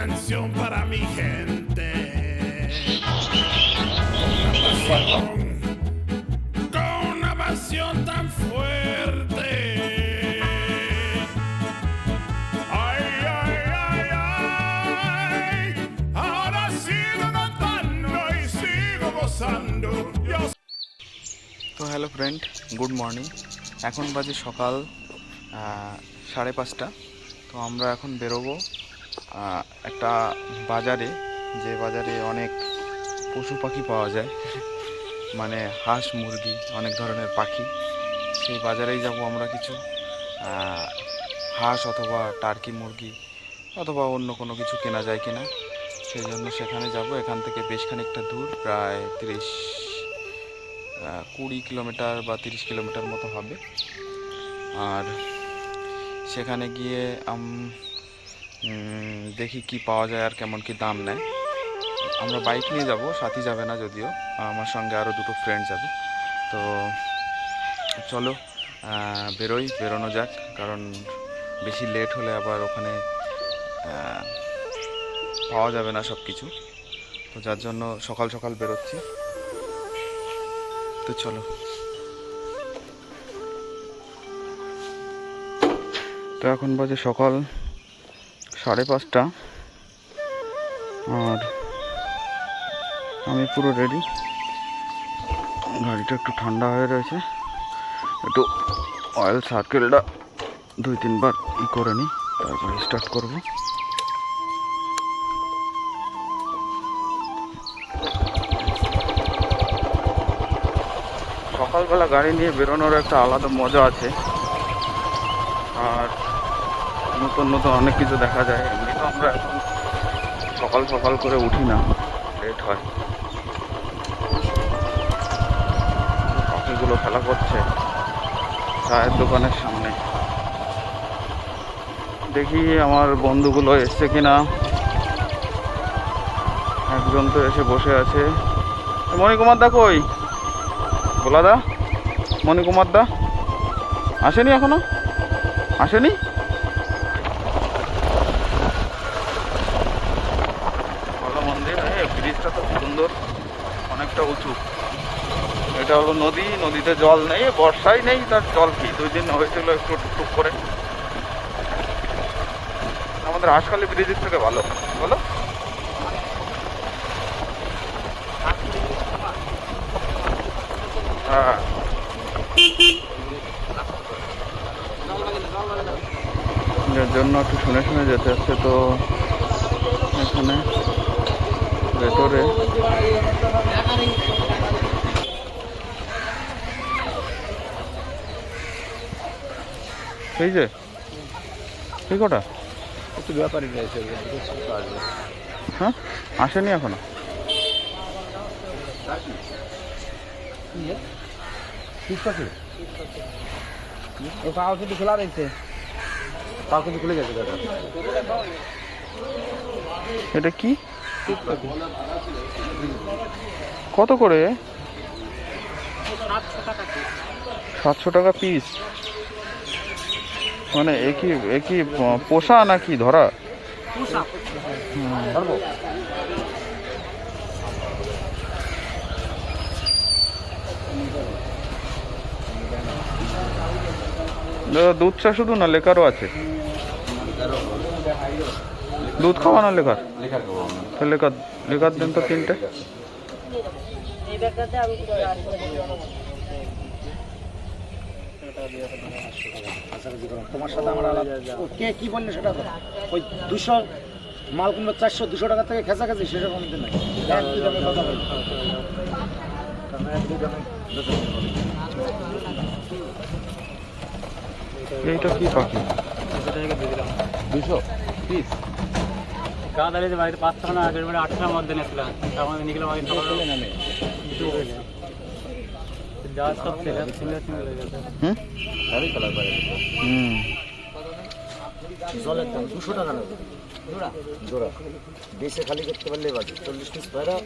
canción para mi gente. Con una pasión tan fuerte. Ay, ay, ay, ay. Ahora sigo cantando y sigo gozando. Yo... তো hello friend, good morning. এখন বাজে সকাল 5:30। তো আমরা এখন বেরোবো একটা বাজারে, যে বাজারে অনেক পশু পাখি পাওয়া যায়, মানে হাঁস মুরগি অনেক ধরনের পাখি। সেই বাজারেই যাব আমরা। কিছু হাঁস অথবা টার্কি মুরগি অথবা অন্য কোনো কিছু কেনা যায় কিনা, সেই জন্য সেখানে যাব। এখান থেকে বেশ খানিকটা দূর, প্রায় 20 কিলোমিটার বা 30 কিলোমিটার মতো হবে। আর সেখানে গিয়ে দেখি কি পাওয়া যায় আর কেমন কি দাম নেয়। আমরা বাইক নিয়ে যাব, সাথী যাবে না যদিও, আমার সঙ্গে আরও দুটো ফ্রেন্ড যাবে। তো চলো বেরোনো যাক, কারণ বেশি লেট হলে আবার ওখানে পাওয়া যাবে না সব কিছু। তো যার জন্য সকাল সকাল বেরোচ্ছি। তো চলো। তো এখন বাজে সকাল 5:30, আর আমি পুরো রেডি। গাড়িটা একটু ঠান্ডা হয়ে রয়েছে, একটু অয়েল সার্কেলটা 2-3 বার করে নিই, তারপরে স্টার্ট করব। সকালবেলা গাড়ি নিয়ে বেরোনোর একটা আলাদা মজা আছে, আর নতুন নতুন অনেক কিছু দেখা যায়। এমনি তো আমরা এখন সকাল সকাল করে উঠি না, লেট হয়। পাখিগুলো খেলা করছে চায়ের দোকানের সামনে। দেখি আমার বন্ধুগুলো এসছে কিনা। একজন তো এসে বসে আছে। মণিকুমার দা কই? বলা দা, মণিকুমার দা আসেনি এখনো? আসেনি? ভালো মন্দির, ব্রিজটা তো সুন্দর, অনেকটা উঁচু। এটা হলো নদী, নদীতে জল নেই, বর্ষায় নেই, তার জল কি 2 দিন হয়েছিল একটু টুকটুক করে। আমাদের হাঁসখালি ব্রিজের থেকে ভালো, বলো? হ্যাঁ, যার জন্য একটু শুনে শুনে যেতে হচ্ছে। তো এখানে ভেতরে এই যে ঠিক ওটা একটু ব্যাপারই রয়েছে। হ্যাঁ, আসেনি এখনো। পাও কিন্তু খোলা রয়েছে, পাও কিন্তু খুলে গেছে দাদা। এটা কি, কত করে? 700 টাকা পিস। মানে একই পোষা নাকি ধরা? দুধ চা শুধু না, লেকারও আছে? দুধ খাওয়া না লেকার? তো লেকার দেন তো 3টে। তোমার সাথে আমার কে কি বললে সেটা ওই 200 মাল কিনবো 400-200 টাকা থেকে খেঁচাখেঁচি, সেরকম নাই। এইটা কি পাখি? 200 পিস গাদালে যে বাড়িতে 5 টাকা না, আগের বারে 8টার মধ্যে নিয়েছিলাম, তার মধ্যে নিয়ে গেলাম আগে সকালে নামে যা সব সিঙ্গেল হয়ে গেছে। ভালোই কালার পাই। জলের দাম 200 টাকা নেবে জোড়া। দেশে খালি করতে পারলে বাজে 40 পিস পায়রা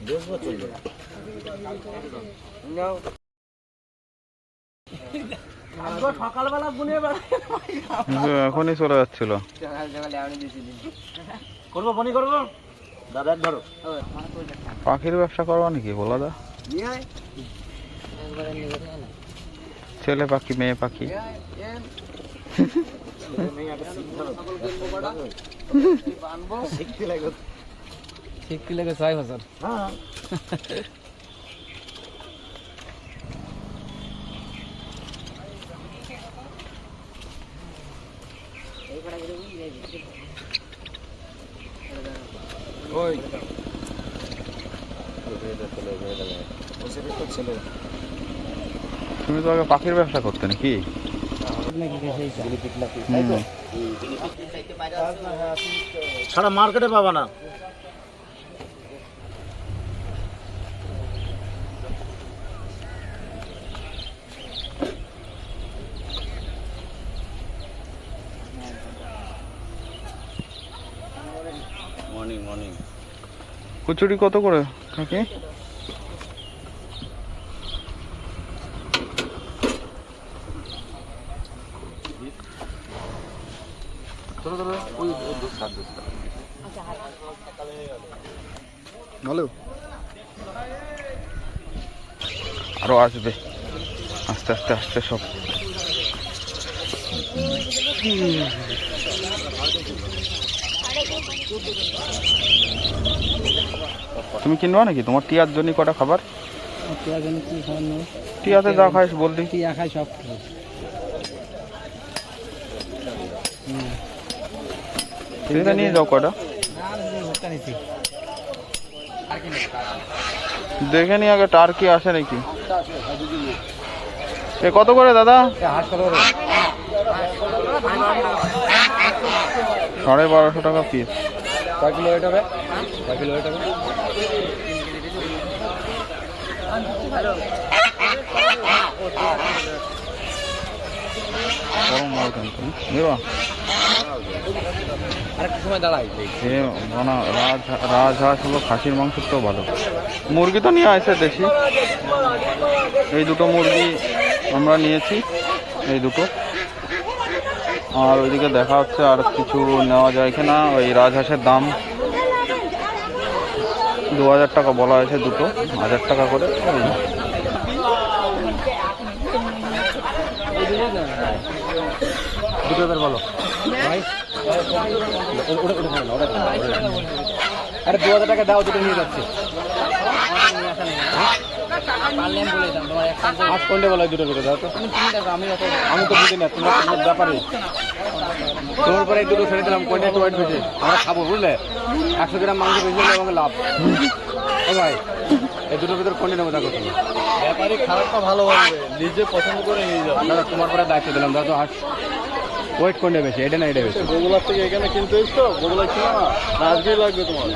বেচবো, চলবে। সকালবেলা বুনিয়ে কিন্তু এখনই চলে যাচ্ছিল। করবো বনি করবো দাদা ধরো পাখির ব্যবসা করবা নাকি বলা দা? ছেলে পাখি মেয়ে পাখি শিখতে লাগে 6,000। হ্যাঁ ওই তুমি তো আগে পাখির ব্যবসা করতে নাকি? সারা মার্কেটে পাবা না। মর্নিং মর্নিং কচুরি কত করে কাকি? ভালো আরো আসবে আস্তে আস্তে আস্তে সব। তুমি কিনবা নাকি? তোমার টিয়ার জন্য কটা খাবার? টিয়াতে যা খাইস বললি। টিয়া খাই সব টিয়াতে নিয়ে যাও কটা। দেখে নি আগে টার্কি আসে নাকি। এ কত করে দাদা? 1250 টাকা পিস। কয় কিলো ওয়েট হবে? কয় কিলো ওয়েট হবে? গরম মাল কিন্তু দেবা আরেকটু সময় দাঁড়াই। রাজহাঁস হলো খাসির মাংস তো ভালো। মুরগি তো নিয়ে আসে দেশি। এই দুটো মুরগি আমরা নিয়েছি, এই দুটো। আর ওইদিকে দেখা হচ্ছে আর কিছু নেওয়া যায় কিনা। ওই রাজহাঁসের দাম 2000 টাকা বলা হয়েছে, দুটো 1000 টাকা করে। দুটো এবার বলো ভাই। আরে 2000 টাকা দাও, দুটো নিয়ে যাচ্ছে। আজ কোনটা বলো? দুটো দুটো দাও তো। আমি তো বুঝি না তোমার ব্যাপারে। তোমার পরে দুটো ছেড়ে দিলাম, কোনটা একটু ওয়েট বেশি আমরা খাবো বুঝলে। 100 গ্রাম মাংস বেশি হলে আমাকে লাভ। ও ভাই এই দুটোর ভিতরে কোনটা নেবো দেখো তুমি। ব্যাপারে খারাপটা ভালো হবে, নিজে পছন্দ করে নিয়ে যাও। দাদা তোমার পরে দায়িত্ব দিলাম, দাদা হাট ওয়েট কোনটা বেশি, এটা না এটা বেশি? বগুলার থেকে এখানে কিনতে এসছো, বগুলা ছিল না, আজকেই লাগবে তোমার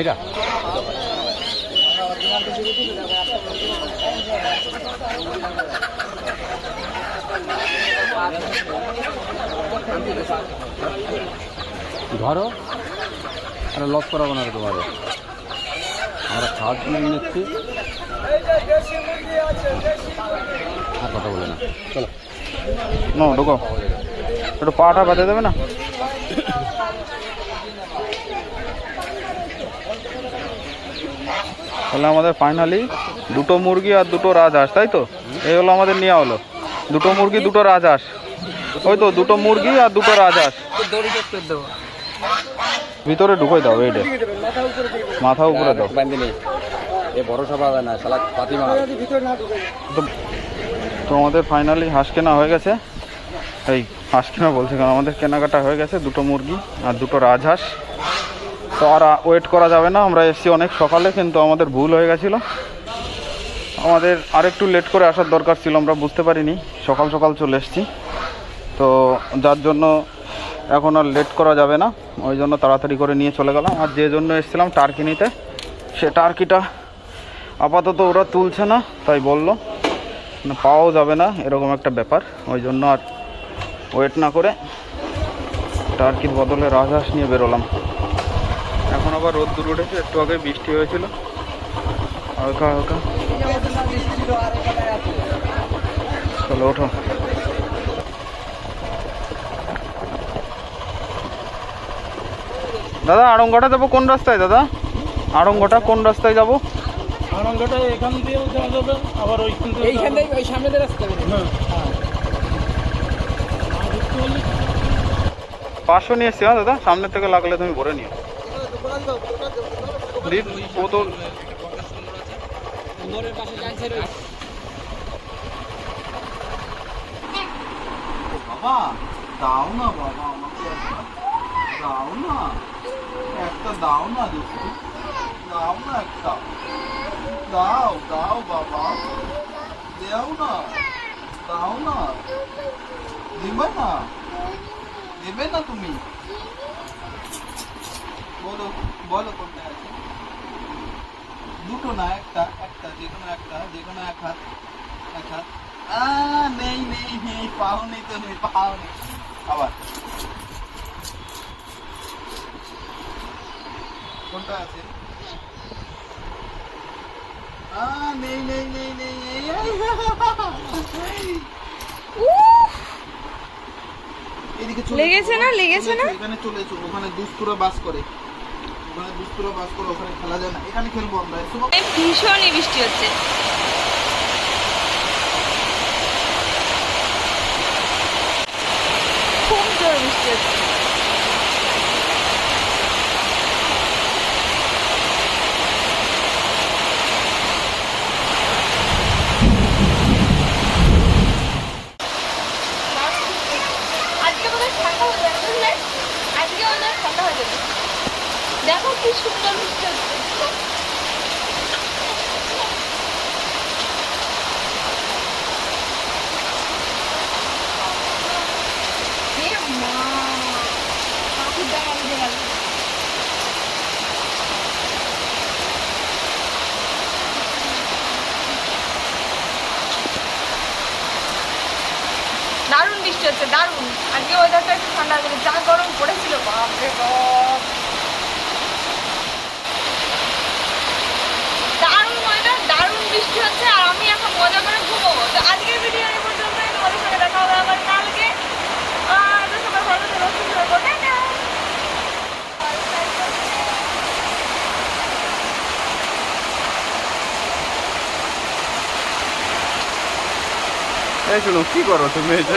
এটা। ধরো আরে লস করাবো না তোমার, আমরা খাওয়ার জন্য নিচ্ছি। আর কথা বলে না, চলো না ঢোকো, একটু পাটা বাঁধে দেবে না? তাহলে আমাদের ফাইনালি দুটো মুরগি আর দুটো রাজহাঁস, তাই তো? এই হলো আমাদের নেওয়া হলো, দুটো মুরগি দুটো রাজহাঁস। ওই তো দুটো মুরগি আর দুটো রাজহাঁস। ভিতরে ঢুকে দাও, এইটা মাথা উপরে দাও। ভরসা পাবে না শালা পাতিমা। তো আমাদের ফাইনালি হাঁস কেনা হয়ে গেছে। এই হাঁস কেনা বলছে কারণ আমাদের কেনাকাটা হয়ে গেছে, দুটো মুরগি আর দুটো রাজহাঁস। তো আর ওয়েট করা যাবে না, আমরা এসেছি অনেক সকালে, কিন্তু আমাদের ভুল হয়ে গেছিলো। আমাদের আরেকটু লেট করে আসার দরকার ছিল, আমরা বুঝতে পারিনি, সকাল সকাল চলে এসেছি। তো যার জন্য এখন আর লেট করা যাবে না, ওই জন্য তাড়াতাড়ি করে নিয়ে চলে গেলাম। আর যে জন্য এসেছিলাম টার্কি নিতে, সে টার্কিটা আপাতত ওরা তুলছে না, তাই বললো না পাওয়াও যাবে না, এরকম একটা ব্যাপার। ওই জন্য আর ওয়েট না করে টার্কির বদলে রাজহাঁস নিয়ে বেরোলাম। এখন আবার রোদ্দুর উঠেছে, একটু আগে বৃষ্টি হয়েছিল হালকা হালকা। চলো ওঠো। দাদা আড়ংঘাটা যাবো কোন রাস্তায়? দাদা আড়ংঘাটা কোন রাস্তায় যাবো? আনন্দটা এখান দিয়েও যাওয়া যাবে, আবার ওইখান থেকে এইখান থেকে ওই সামনে দিয়ে রাস্তা বেরোয়। হ্যাঁ। 500 নিয়ে এসছি। হ্যাঁ দাদা, সামনের থেকে লাগলে তুমি ভরে নিও। ও তো মোড়ের পাশে ক্যান্সার হয়েছে। বাবা দাও না, বাবা আমাকে একটা দাও না, একটা দাও না দেখি, দাও না একটা, দাও দাও বাবা, দাও না, দাও না, দেবে না, দেবে না তুমি? বলো বলো কোনটা আছে? দুটো না, একটা, একটা যে কোনো একটা, যে কোনো এক হাত, এক হাত। নেই নেই নেই, পাওনি তো, নেই পাওনি। আবার কোনটা আছে? নেই নেই নেই নেই এদিকে চলে লেগেছে না, লেগেছে না? এখানে চলে এসো, ওখানে দুষ্টুরা বাস করে, ওখানে দুষ্টুরা বাস করে, ওখানে খেলা যায় না, এখানে খেলবো আমরা। এসো বাবা। ভীষণই বৃষ্টি হচ্ছে। খুব জোর বৃষ্টি হচ্ছে। আজকে বোধহয় ঠান্ডা হয়ে যাবে, বুঝলে? আজকে বোধহয় ঠান্ডা হয়ে যাবে। দেখো কি সুন্দর বৃষ্টি হচ্ছে। এ মা, কাকুর দেখা বুঝে গেল। দারুণ বৃষ্টি হচ্ছে, দারুণ। আজকে ওয়েদারটা একটু ঠান্ডা আছে, যা গরম পড়েছিল বাপরে বাপ। দারুণ ওয়েদার, দারুণ বৃষ্টি হচ্ছে, আর আমি এখন মজা করে ঘুমোবো। তো আজকের ভিডিও এই পর্যন্ত। তোমাদের সঙ্গে দেখা হবে আবার কালকে। তো সবাই ভালো থেকো, সুস্থ থেকো, টাটা। এই শুনো, কি করো তুমি এটা?